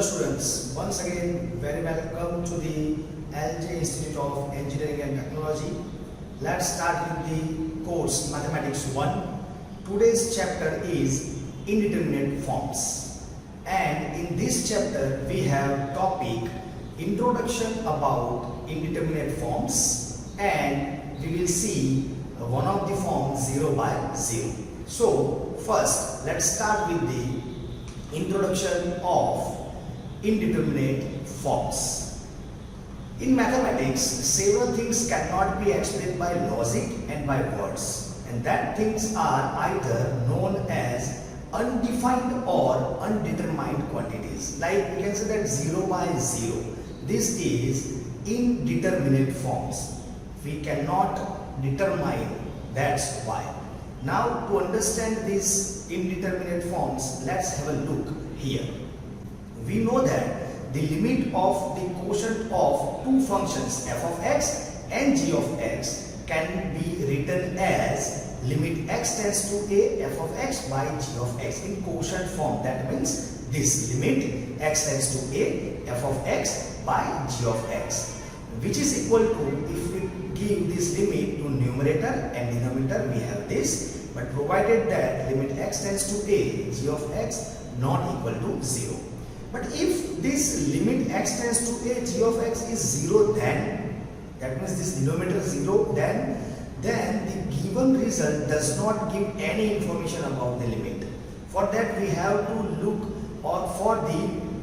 students, once again very welcome to the LJ Institute of Engineering and Technology. Let's start with the course Mathematics 1. Today's chapter is Indeterminate Forms, and in this chapter we have topic Introduction about Indeterminate Forms, and we will see one of the forms 0 by 0. So first let's start with the introduction of indeterminate forms. In mathematics, several things cannot be explained by logic and by words, and that things are either known as undefined or undetermined quantities. Like we can say that 0 by 0. This is indeterminate forms. We cannot determine, that's why. Now to understand these indeterminate forms, let's have a look here. We know that the limit of the quotient of two functions f of x and g of x can be written as limit x tends to a f of x by g of x in quotient form. That means this limit x tends to a f of x by g of x, which is equal to, if we give this limit to numerator and denominator, we have this, but provided that limit x tends to a g of x not equal to 0. But if this limit x tends to a g of x is 0, then that means this denominator is 0, then the given result does not give any information about the limit. For that we have to look for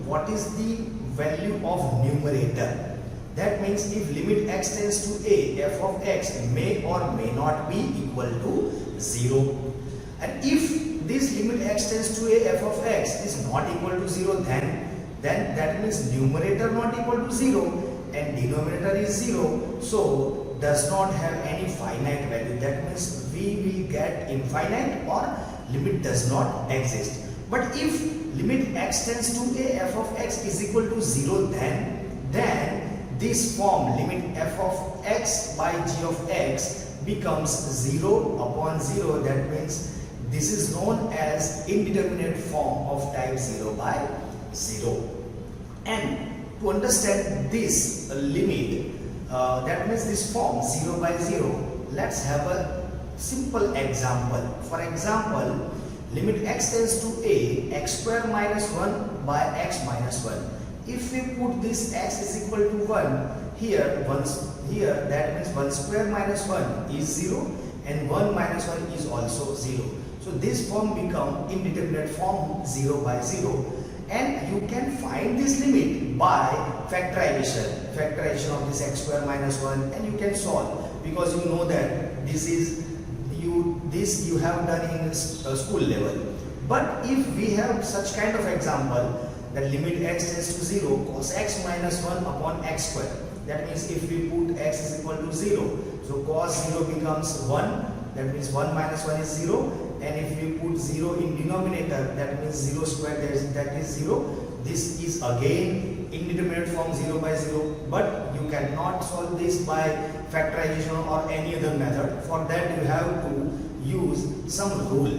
what is the value of numerator. That means if limit x tends to a f of x may or may not be equal to 0, and if this limit x tends to a f of x is not equal to 0, then that means numerator not equal to 0 and denominator is 0, so does not have any finite value. That means we will get infinite or limit does not exist. But if limit x tends to a f of x is equal to 0, then this form limit f of x by g of x becomes 0 upon 0. That means this is known as indeterminate form of type 0 by 0. And to understand this limit, that means this form 0 by 0, let's have a simple example. For example, limit x tends to a x square minus 1 by x minus 1. If we put this x is equal to 1 here, that means 1 square minus 1 is 0 and 1 minus 1 is also 0. So this form become indeterminate form 0 by 0, and you can find this limit by factorization of this x square minus 1, and you can solve, because you know that this you have done in school level. But if we have such kind of example that limit x tends to 0 cos x minus 1 upon x square, that means if we put x is equal to 0, so cos 0 becomes 1, that means 1 minus 1 is 0, and if we put 0 in denominator, that means 0 square, that is 0. This is again indeterminate form 0 by 0, but you cannot solve this by factorization or any other method. For that you have to use some rule,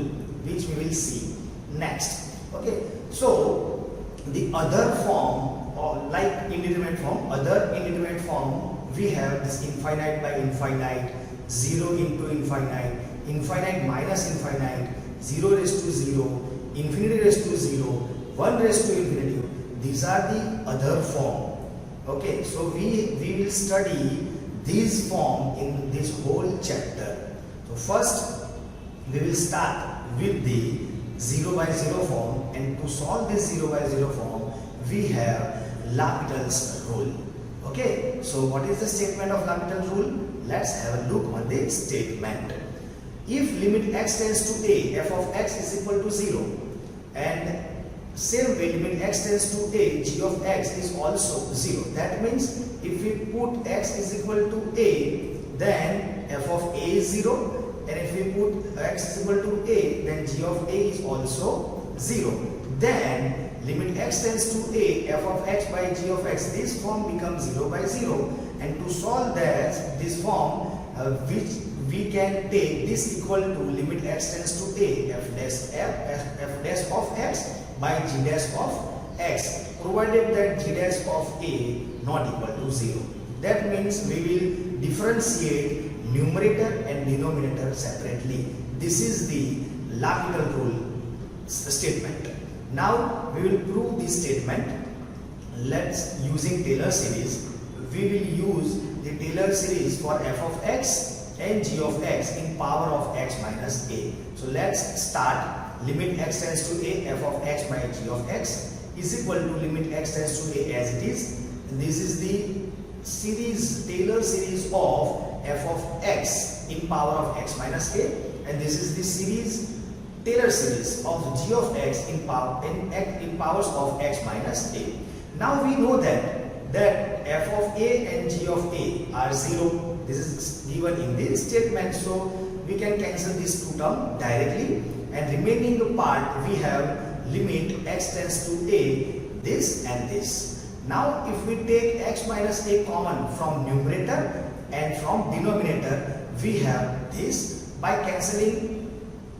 which we will see next. Okay, so the other form, or like indeterminate form, other indeterminate form, we have this infinite by infinite, 0 into infinite, infinite minus infinite, 0 raised to 0, infinity raised to 0, 1 raised to infinity. These are the other form. Okay, so we will study these form in this whole chapter. So first we will start with the 0 by 0 form, and to solve this 0 by 0 form we have L'Hopital's rule. Okay, so what is the statement of L'Hopital's rule? Let's have a look on the statement. If limit x tends to a f of x is equal to 0, and same way limit x tends to a g of x is also 0, that means if we put x is equal to a, then f of a is 0, and if we put x is equal to a, then g of a is also 0. Then limit x tends to a f of x by g of x, this form becomes 0 by 0, and to solve this form, which we can take this equal to limit x tends to a f dash of x by g dash of x provided that g dash of a not equal to 0. That means we will differentiate numerator and denominator separately. This is the L'Hopital rule statement. Now we will prove this statement. Let's using Taylor series. We will use the Taylor series for f of x and g of x in power of x minus a. So let's start. Limit x tends to a, f of x by g of x is equal to limit x tends to a as it is. And this is the series, Taylor series of f of x in power of x minus a, and this is the series, Taylor series of g of x in powers of x minus a. Now we know that f of a and g of a are 0. This is given in this statement, so we can cancel these two terms directly, and remaining part we have limit x tends to a, this and this. Now if we take x minus a common from numerator and from denominator, we have this. By cancelling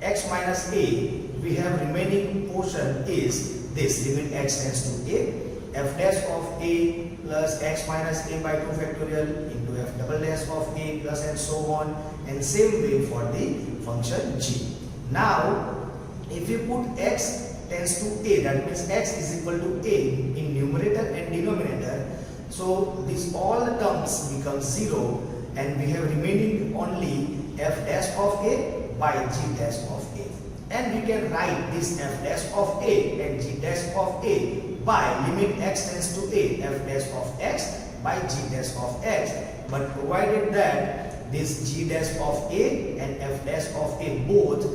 x minus a, we have remaining portion is this, limit x tends to a, f dash of a plus x minus a by 2 factorial into f double dash of a plus and so on, and same way for the function g. Now if you put x tends to a, that means x is equal to a in numerator and denominator, so these all terms become 0, and we have remaining only f dash of a by g dash of a, and we can write this f dash of a and g dash of a by limit x tends to a, f dash of x by g dash of x, but provided that this g dash of a and f dash of a both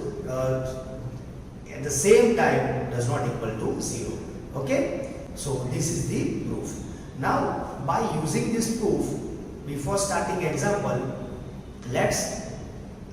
at the same time does not equal to 0. Okay, so this is the proof. Now by using this proof, before starting example, let's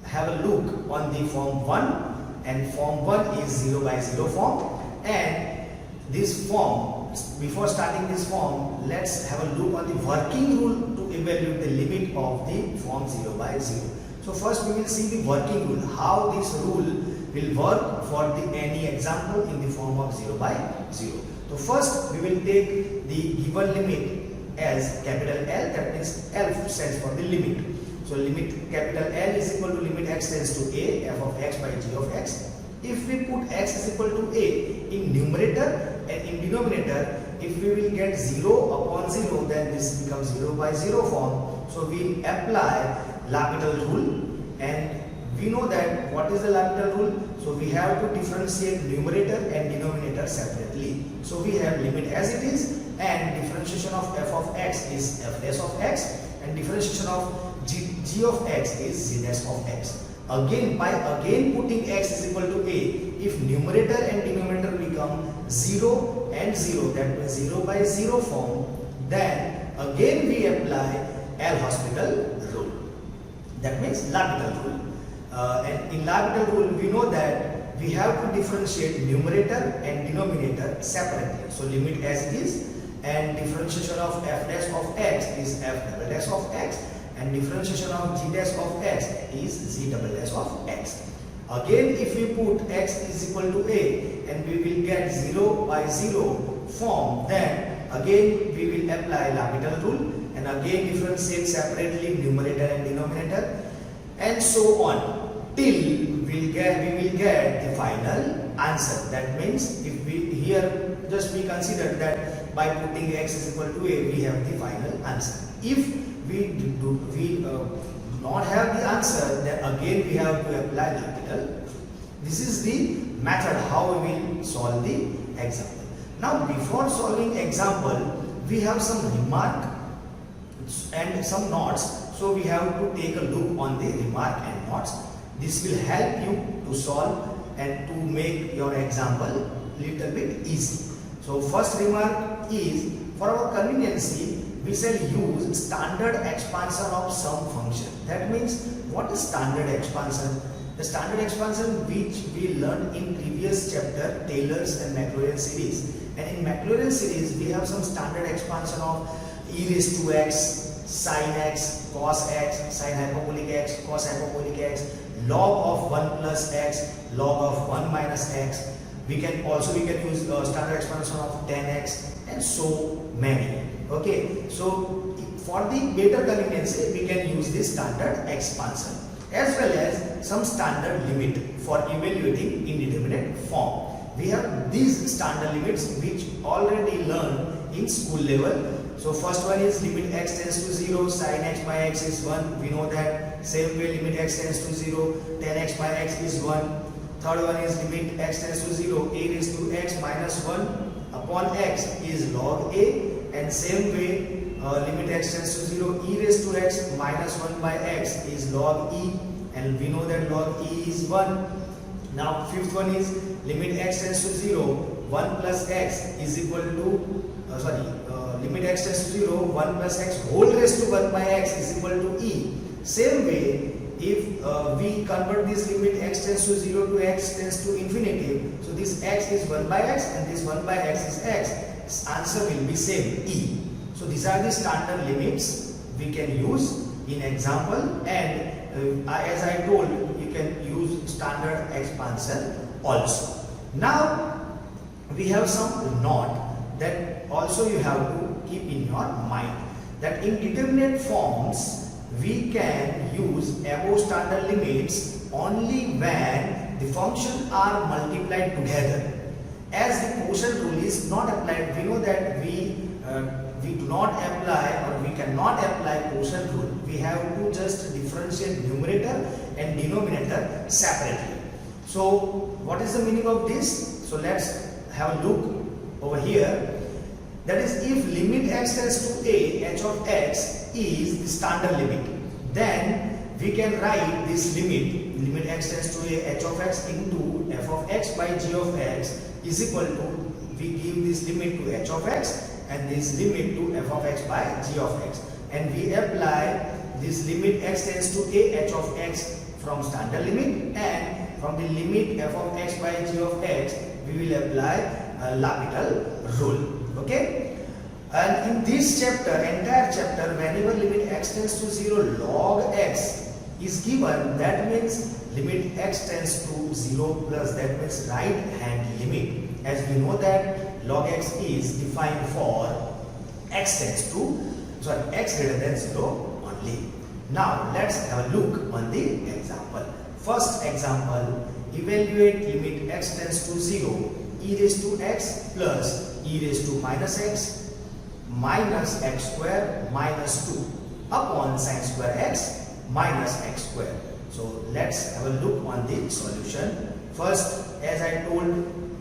have a look on the form 1, and form 1 is 0 by 0 form, and this form, before starting this form, let's have a look on the working rule to evaluate the limit of the form 0 by 0. So first we will see the working rule, how this rule will work for any example in the form of 0 by 0. So first we will take the given limit as capital L, that means L stands for the limit. So limit capital L is equal to limit x tends to a, f of x by g of x. If we put x is equal to a in numerator and in denominator, if we will get 0 upon 0, then this becomes 0 by 0 form. So we apply L'Hopital rule, and we know that what is the L'Hopital rule? So we have to differentiate numerator and denominator separately. So we have limit as it is, and differentiation of f of x is f dash of x, and differentiation of g of x is g dash of x. Again, by putting x is equal to a, if numerator and denominator become 0 and 0, that means 0 by 0 form, then again we apply L'Hopital rule. That means L'Hopital rule. And in L'Hopital rule, we know that we have to differentiate numerator and denominator separately. So limit as it is, and differentiation of f dash of x is f double dash of x, and differentiation of g dash of x is g double dash of x. Again, if we put x is equal to a and we will get 0 by 0 form, then again we will apply L'Hopital rule and again differentiate separately numerator and denominator, and so on till we will get the final answer. That means if we here just we consider that by putting x is equal to a, we have the final answer. If we not have the answer, then again we have to apply L'Hopital. This is the method how we will solve the example. Now before solving example, we have some remark and some notes. So we have to take a look on the remark and notes. This will help you to solve and to make your example little bit easy. So first remark is, for our convenience, we shall use standard expansion of some function. That means, what is standard expansion? The standard expansion which we learned in previous chapter, Taylor's and Maclaurin series. And in Maclaurin series, we have some standard expansion of e raised to x, sin x, cos x, sin hyperbolic x, cos hyperbolic x, log of 1 plus x, log of 1 minus x, We can use standard expansion of 10x and so many. Okay, so for the better convenience we can use this standard expansion as well as some standard limit for evaluating indeterminate form. We have these standard limits which already learned in school level. So first one is limit x tends to 0, sin x by x is 1. We know that. Same way limit x tends to 0, tan x by x is 1. Third one is limit x tends to 0, a raised to x minus 1 upon x is log a, and same way limit x tends to 0, e raised to x minus 1 by x is log e, and we know that log e is 1. Now fifth one is limit x tends to 0, 1 plus x is equal to limit x tends to 0, 1 plus x whole raised to 1 by x is equal to e. Same way, if we convert this limit x tends to 0 to x tends to infinity, so this x is 1 by x and this 1 by x is x. Answer will be same, e. So these are the standard limits we can use in example, and as I told, you can use standard expansion also. Now we have some note that also you have to keep in your mind, that in determinate forms we can use above standard limits only when the functions are multiplied together. As the quotient rule is not applied, we know that we do not apply or we cannot apply quotient rule. We have to just differentiate numerator and denominator separately. So what is the meaning of this? So let's have a look over here. That is, if limit x tends to a, h of x is the standard limit, then we can write this limit x tends to a, h of x into f of x by g of x is equal to, we give this limit to h of x and this limit to f of x by g of x, and we apply this limit x tends to a, h of x from standard limit, and from the limit f of x by g of x we will apply L'Hopital rule. Okay, and in this chapter, entire chapter, whenever limit x tends to 0 log x is given, that means limit x tends to 0 plus, that means right hand limit, as we know that log x is defined for x tends to x greater than 0 only. Now let's have a look on the example. First example, evaluate limit x tends to 0, e raised to x plus e raised to minus x square minus 2 upon sin square x minus x square. So let's have a look on the solution. First, as I told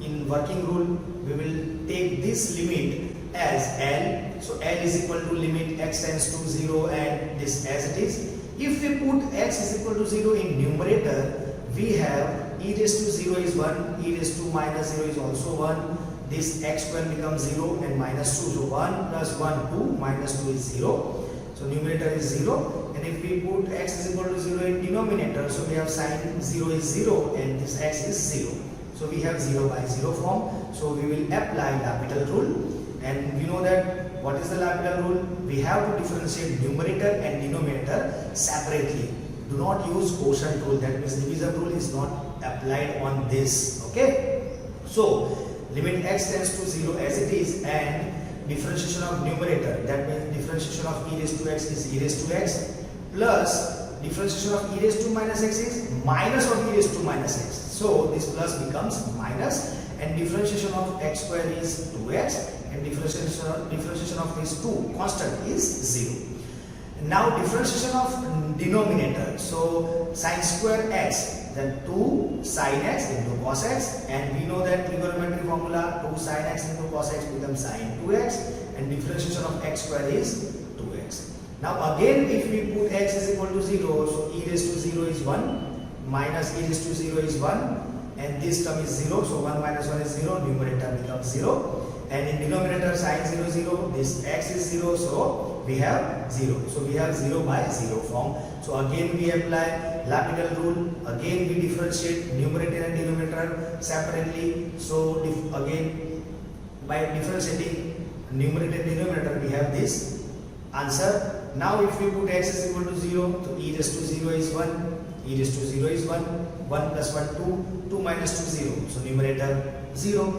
in working rule, we will take this limit as L. So L is equal to limit x tends to 0 and this as it is. If we put x is equal to 0 in numerator, we have e raised to 0 is 1, e raised to minus 0 is also 1. This x square becomes 0 and minus 2. So 1 plus 1, 2, minus 2 is 0. So numerator is 0. And if we put x is equal to 0 in denominator, so we have sin 0 is 0 and this x is 0. So we have 0 by 0 form. So we will apply L'Hopital rule. And we know that what is the L'Hopital rule? We have to differentiate numerator and denominator separately. Do not use quotient rule, that means division rule is not applied on this. Okay. So limit x tends to 0 as it is, and differentiation of numerator, that means differentiation of e raised to x is e raised to x plus differentiation of e raised to minus x is minus of e raised to minus x. So this plus becomes minus, and differentiation of x square is 2x, and differentiation of this 2 constant is 0. Now differentiation of denominator, so sin square x, then 2 sin x into cos x, and we know that trigonometry formula 2 sin x into cos x becomes sin 2x, and differentiation of x square is 2x. Now again, if we put x is equal to 0, so e raised to 0 is 1, minus e raised to 0 is 1, and this term is 0, so 1 minus 1 is 0, numerator becomes 0, and in denominator sin 0 0, this x is 0, so we have 0. So we have 0 by 0 form. So again we apply L'Hopital rule, again we differentiate numerator and denominator separately. So again by differentiating numerator and denominator we have this answer. Now if we put x is equal to 0, so e raised to 0 is 1, e raised to 0 is 1, 1 plus 1 2, 2 minus 2 0. So numerator 0.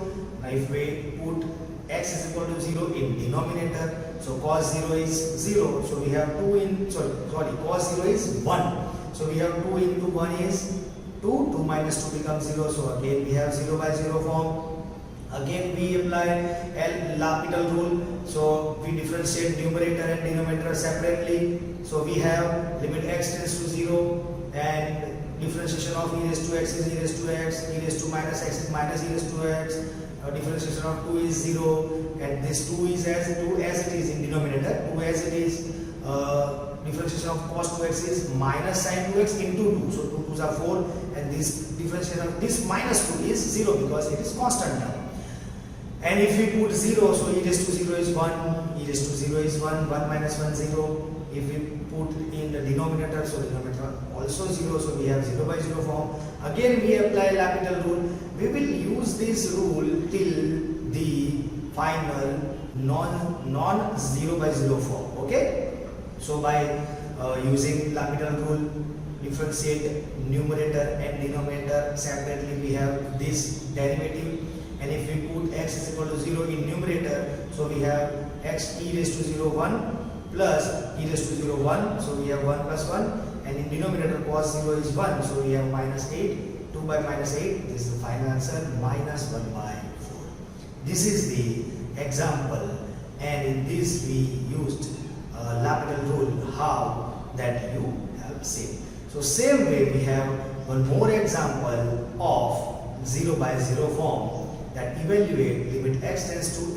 Now if we put x is equal to 0 in denominator, so cos 0 is 0. So we have 2 in cos 0 is 1. So we have 2 into 1 is 2, 2 minus 2 becomes 0. So again we have 0 by 0 form. Again we apply L'Hopital rule. So we differentiate numerator and denominator separately. So we have limit x tends to 0 and differentiation of e raised to x is e raised to x, e raised to minus x is minus e raised to x. Differentiation of 2 is 0 and this 2 is as it is in denominator, 2 as it is. Differentiation of cos 2x is minus sin 2x into 2. So 2 2s are 4 and this differentiation of this minus 2 is 0 because it is constant term. And if we put 0, so e raised to 0 is 1, e raised to 0 is 1, 1 minus 1 0. If we put in the denominator, so denominator also 0, so we have 0 by 0 form. Again we apply L'Hopital rule. We will use this rule till the final non 0 by 0 form. Okay? So by using L'Hopital rule, differentiate numerator and denominator separately, we have this derivative. And if we put x is equal to 0 in numerator, so we have x e raised to 0 1 plus e raised to 0 1, so we have 1 plus 1, and in denominator cos 0 is 1, so we have minus 8, 2 by minus 8, this is the final answer, minus 1 by 4. This is the example, and in this we used L'Hopital rule, how that you have seen. So same way we have one more example of 0 by 0 form, that evaluate limit x tends to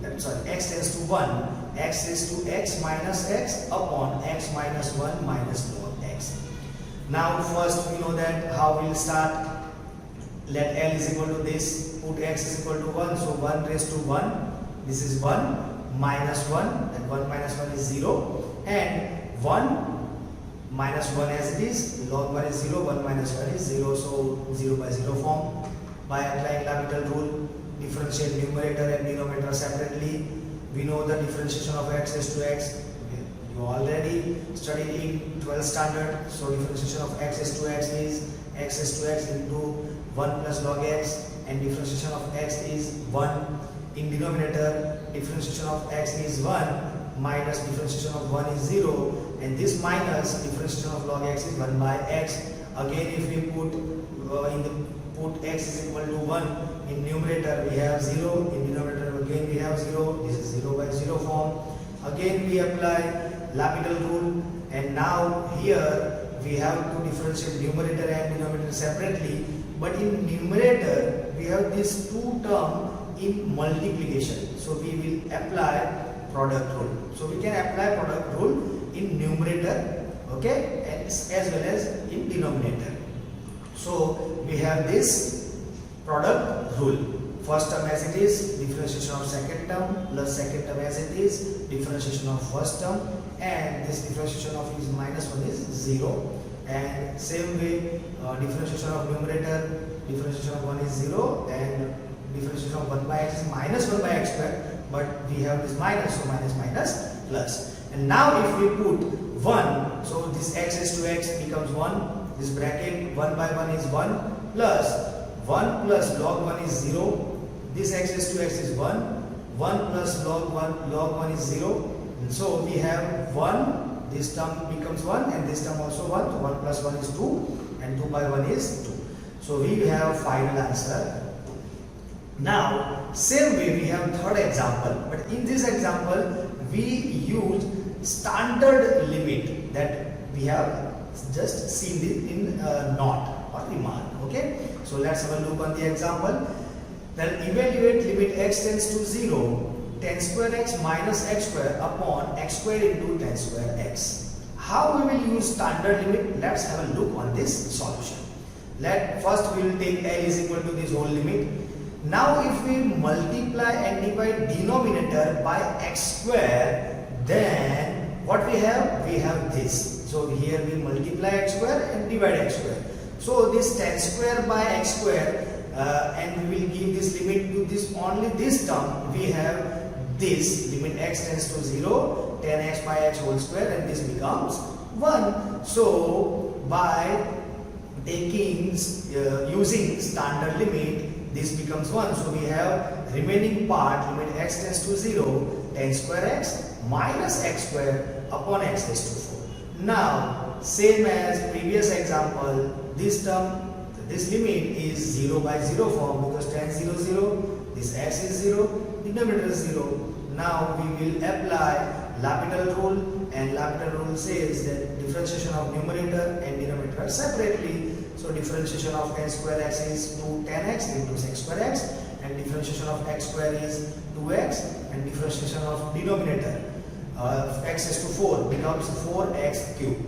x tends to 1, x is to x minus x upon x minus 1 minus log x. Now first we know that how we will start. Let L is equal to this, put x is equal to 1, so 1 raised to 1, this is 1 minus 1, and 1 minus 1 is 0, and 1 minus 1 as it is, log 1 is 0, 1 minus 1 is 0, so 0 by 0 form. By applying L'Hopital rule, differentiate numerator and denominator separately. We know the differentiation of x is to x. You already studied in 12th standard. So differentiation of x is to x is x is to x into 1 plus log x, and differentiation of x is 1. In denominator, differentiation of x is 1 minus differentiation of 1 is 0, and this minus differentiation of log x is 1 by x. Again if we put put x is equal to 1 in numerator, we have 0, in denominator again we have 0, this is 0 by 0 form. Again we apply L'Hopital rule, and now here we have to differentiate numerator and denominator separately, but in numerator we have these two terms in multiplication, so we will apply product rule. So we can apply product rule in numerator, okay, as well as in denominator. So we have this product rule. First term as it is, differentiation of second term, plus second term as it is, differentiation of first term, and this differentiation of is minus 1 is 0. And same way, differentiation of numerator, differentiation of 1 is 0, and differentiation of 1 by x is minus 1 by x square, but we have this minus, so minus minus plus. And now if we put 1, so this x is to x becomes 1. This bracket 1 by 1 is 1 plus 1 plus log 1 is 0. This x is to x is 1. 1 plus log 1 is 0. And so we have 1. This term becomes 1 and this term also 1. So 1 plus 1 is 2 and 2 by 1 is 2. So we have final answer. Now same way we have third example, but in this example we use standard limit that we have just seen it in not or remark. Okay, so let's have a look on the example. Then evaluate limit x tends to 0, tan square x minus x square upon x square into tan square x. How we will use standard limit? Let's have a look on this solution. First we will take L is equal to this whole limit. Now if we multiply and divide denominator by x square, then what we have? We have this. So here we multiply x square and divide x square. So this tan square by x square, and we will give this limit to this only this term. We have this limit x tends to 0, tan x by x whole square, and this becomes 1. So by taking using standard limit, this becomes 1. So we have remaining part, limit x tends to 0, tan square x minus x square upon x raised to 4. Now same as previous example, this term, this limit is 0 by 0 form, because tan 0 0, this x is 0, denominator is 0. Now we will apply L'Hopital rule, and L'Hopital rule says that differentiation of numerator and denominator separately. So differentiation of tan square x is 2 tan x into sec square x, and differentiation of x square is 2x, and differentiation of denominator x is to 4 becomes 4x cube.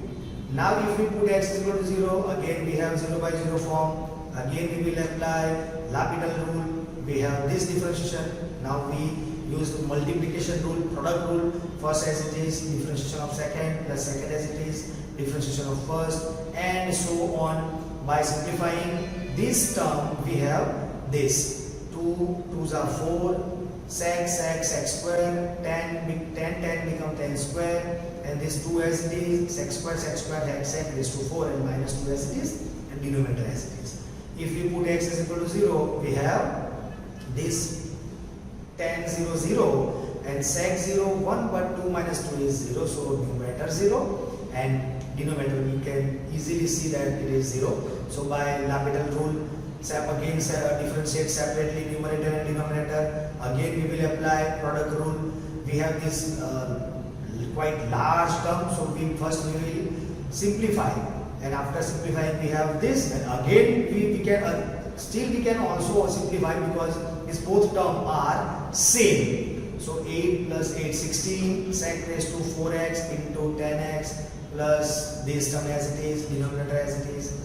Now if we put x is equal to 0, again we have 0 by 0 form. Again we will apply L'Hopital rule. We have this differentiation. Now we use the multiplication rule, product rule. First as it is, differentiation of second, plus second as it is, differentiation of first, and so on. By simplifying this term, we have this 2 2s are 4, sec square, tan become tan square, and this 2 as it is, sec square sec raised to 4, and minus 2 as it is, and denominator as it is. If we put x is equal to 0, we have this tan 0 0 and sec 0 1, but 2 minus 2 is 0, so numerator 0, and denominator we can easily see that it is 0. So by L'Hopital rule, again differentiate separately numerator and denominator. Again we will apply product rule. We have this quite large term, so we will simplify, and after simplifying we have this, and again we can also simplify, because these both terms are same. So 8 plus 8 16, sec raised to 4x into 10x plus this term as it is, denominator as it is.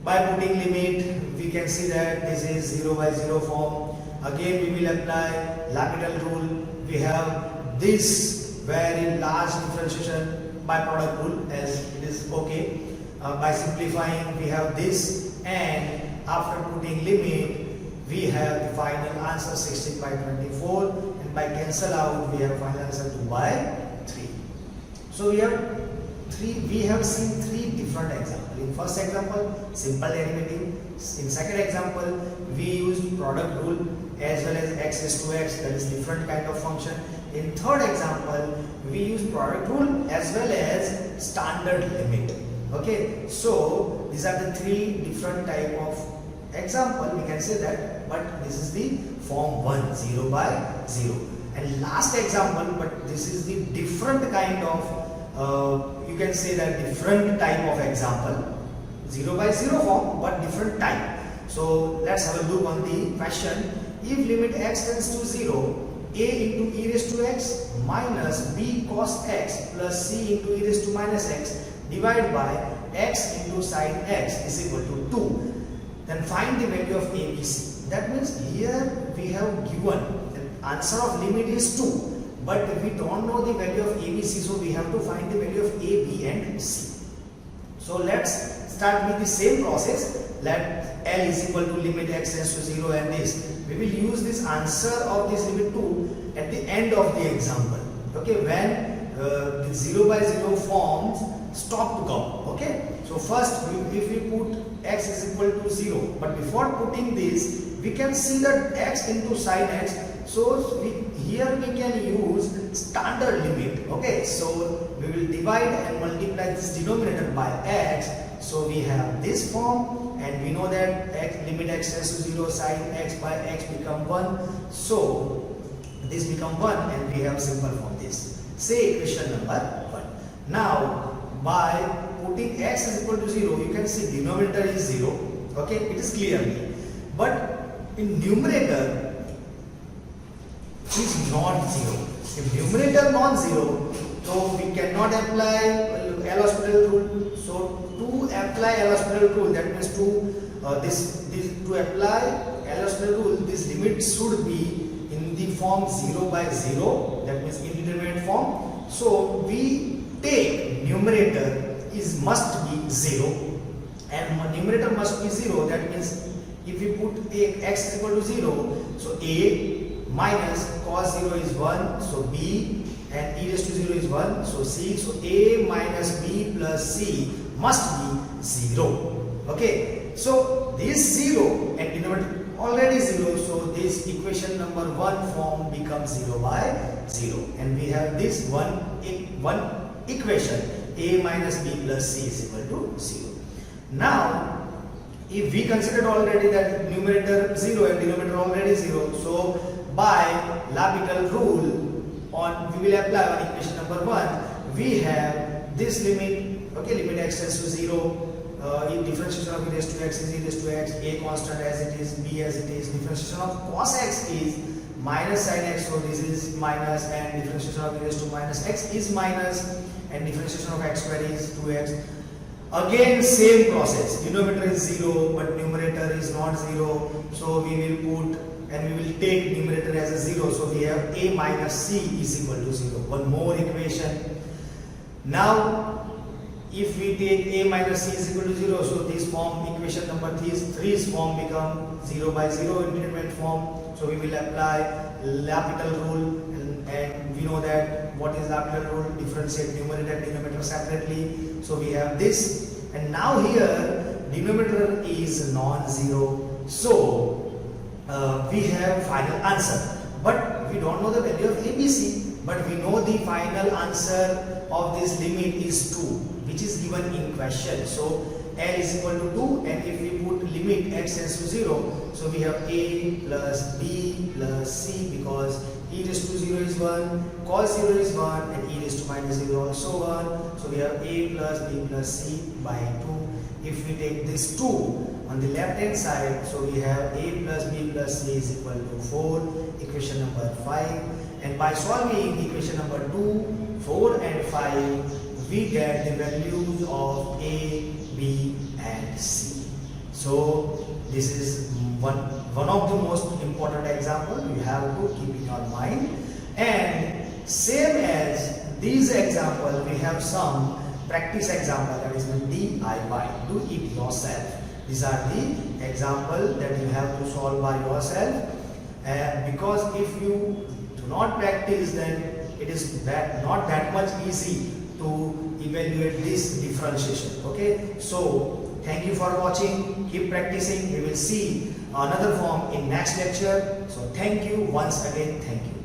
By putting limit, we can see that this is 0 by 0 form. Again we will apply L'Hopital rule. We have this very large differentiation by product rule, as it is okay. By simplifying we have this, and after putting limit we have the final answer 16 by 24, and by cancel out we have final answer 2 by 3. So we have seen 3 different examples. In first example, simple derivative. In second example, we used product rule as well as x is to x, that is different kind of function. In third example, we use product rule as well as standard limit. Okay, so these are the 3 different type of example, we can say that, but this is the form 1, 0 by 0. And last example, but this is the different kind of you can say that different type of example, 0 by 0 form, but different type. So let's have a look on the question. If limit x tends to 0, a into e raised to x minus b cos x plus c into e raised to minus x divided by x into sin x is equal to 2. Then find the value of ABC. That means here we have given the answer of limit is 2, but we don't know the value of ABC, so we have to find the value of A, B and C. So let's start with the same process. Let L is equal to limit x tends to 0 and this. We will use this answer of this limit 2 at the end of the example. Okay, when the 0 by 0 forms stop to come. Okay, so first if we put x is equal to 0, but before putting this we can see that x into sin x, so here we can use standard limit. Okay, so we will divide and multiply this denominator by x, so we have this form, and we know that limit x tends to 0, sin x by x become 1, so this become 1, and we have simple form this. Say equation number 1. Now by putting x is equal to 0, you can see denominator is 0. Okay, it is clearly, but in numerator is not 0. If numerator non-zero, so we cannot apply L'Hopital rule. So to apply L'Hopital rule, that means to apply L'Hopital rule, this limit should be in the form 0 by 0, that means indeterminate form. So we take numerator must be 0, and numerator must be 0. That means if we put x is equal to 0, so a minus cos 0 is 1, so b, and e raised to 0 is 1, so c. So a minus b plus c must be 0. Okay, so this 0 and denominator already 0, so this equation number 1 form becomes 0 by 0, and we have this one equation, a minus b plus c is equal to 0. Now if we considered already that numerator 0 and denominator already 0, so by L'Hopital rule we will apply on equation number 1. We have this limit, okay, limit x tends to 0. In differentiation of e raised to x is e raised to x, a constant as it is, b as it is. Differentiation of cos x is minus sin x, so this is minus, and differentiation of e raised to minus x is minus, and differentiation of x square is 2x. Again same process, denominator is 0 but numerator is not 0, so we will put and we will take numerator as a 0, so we have a minus c is equal to 0. One more equation. Now if we take a minus c is equal to 0, so this form, equation number 3's form become 0 by 0 indeterminate form. So we will apply L'Hopital rule, and we know that what is L'Hopital rule? Differentiate numerator and denominator separately. So we have this, and now here denominator is non-zero, so we have final answer, but we don't know the value of ABC, but we know the final answer of this limit is 2, which is given in question. So L is equal to 2, and if we put limit x tends to 0, so we have a plus b plus c, because e raised to 0 is 1, cos 0 is 1, and e raised to minus 0 also 1. So we have a plus b plus c by 2. If we take this 2 on the left hand side, so we have a plus b plus c is equal to 4, equation number 5. And by solving equation number 2, 4 and 5, we get the values of a, b and c. So this is one of the most important example you have to keep in your mind. And same as these example, we have some practice example, that is DIY, do it yourself. These are the example that you have to solve by yourself, and because if you do not practice, then it is not that much easy to evaluate this differentiation. Okay, so thank you for watching, keep practicing. We will see another form in next lecture. So thank you once again, thank you.